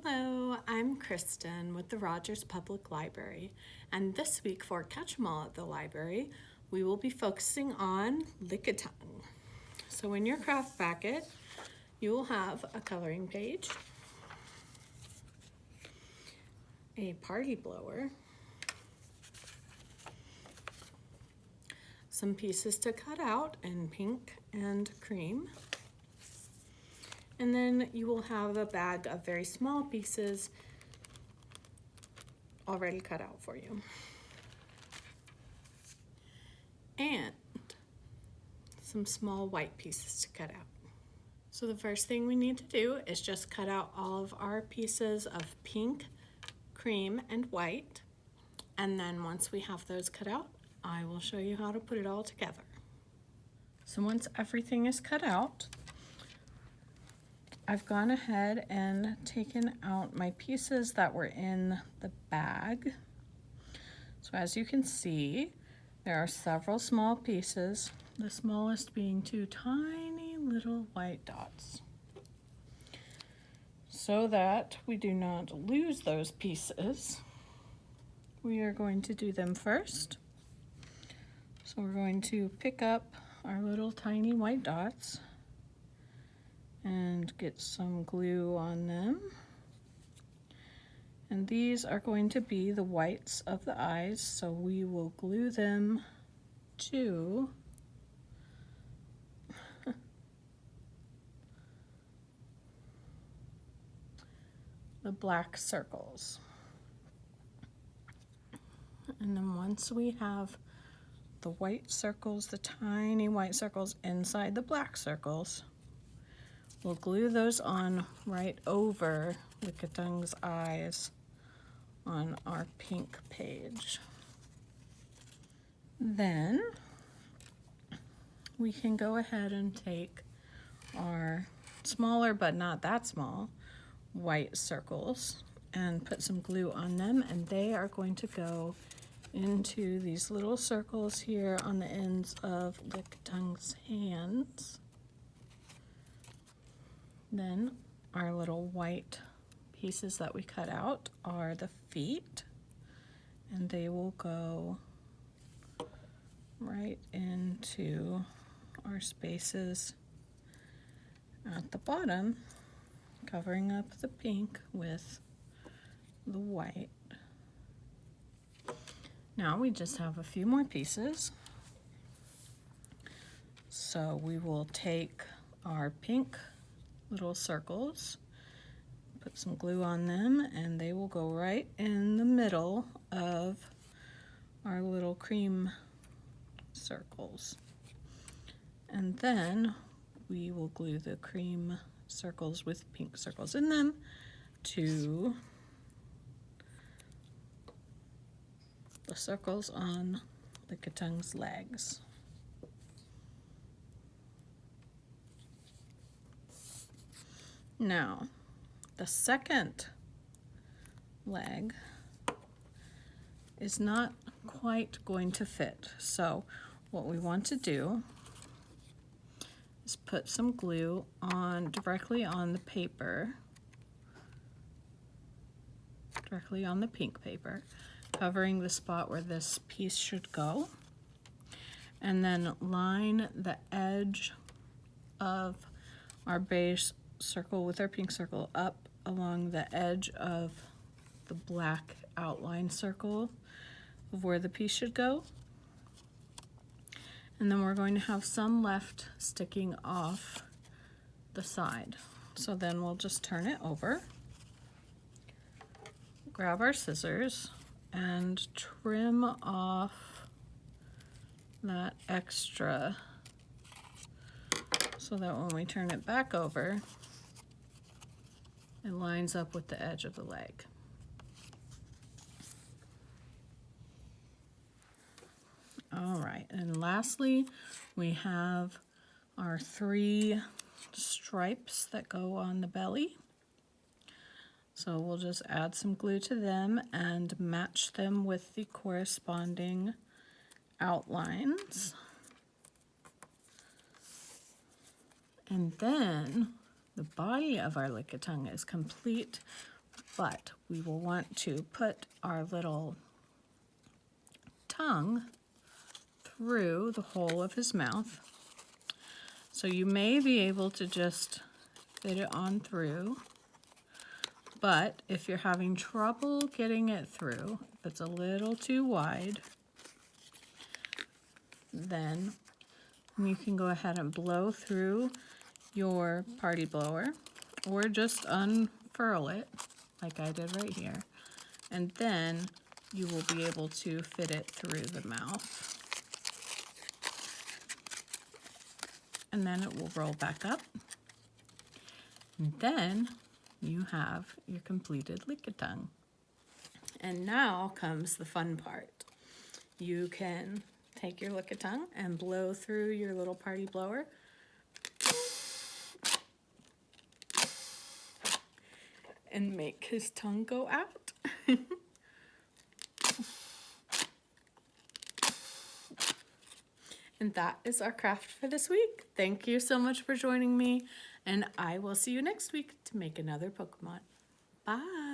Hello, I'm Kristin with the Rogers Public Library, and this week for Catch 'em All at the library, we will be focusing on Lickitung. So in your craft packet, you will have a coloring page, a party blower, some pieces to cut out in pink and cream, and then you will have a bag of very small pieces already cut out for you. And some small white pieces to cut out. So the first thing we need to do is just cut out all of our pieces of pink, cream, and white. And then once we have those cut out, I will show you how to put it all together. So once everything is cut out, I've gone ahead and taken out my pieces that were in the bag. So as you can see, there are several small pieces, the smallest being two tiny little white dots. So that we do not lose those pieces, we are going to do them first. So we're going to pick up our little tiny white dots and get some glue on them. And these are going to be the whites of the eyes, so we will glue them to the black circles. And then once we have the white circles, the tiny white circles inside the black circles, we'll glue those on right over Lickitung's eyes on our pink page. Then we can go ahead and take our smaller but not that small white circles and put some glue on them, and they are going to go into these little circles here on the ends of Lickitung's hands. Then our little white pieces that we cut out are the feet, and they will go right into our spaces at the bottom, covering up the pink with the white. Now we just have a few more pieces. So we will take our pink little circles, put some glue on them, and they will go right in the middle of our little cream circles. And then we will glue the cream circles with pink circles in them to the circles on Lickitung's legs. Now, the second leg is not quite going to fit. So what we want to do is put some glue on directly on the paper, directly on the pink paper, covering the spot where this piece should go, and then line the edge of our base circle with our pink circle up along the edge of the black outline circle of where the piece should go. And then we're going to have some left sticking off the side. So then we'll just turn it over, grab our scissors, and trim off that extra so that when we turn it back over, it lines up with the edge of the leg. All right, and lastly, we have our 3 stripes that go on the belly. So we'll just add some glue to them and match them with the corresponding outlines. And then the body of our Lickitung is complete but we will want to put our little tongue through the hole of his mouth. So you may be able to just fit it on through, but if you're having trouble getting it through, if it's a little too wide, then you can go ahead and blow through your party blower, or just unfurl it like I did right here, and then you will be able to fit it through the mouth. And then it will roll back up. And then you have your completed Lickitung. And now comes the fun part. You can take your Lickitung and blow through your little party blower. And make his tongue go out. And that is our craft for this week. Thank you so much for joining me, and I will see you next week to make another Pokemon. Bye!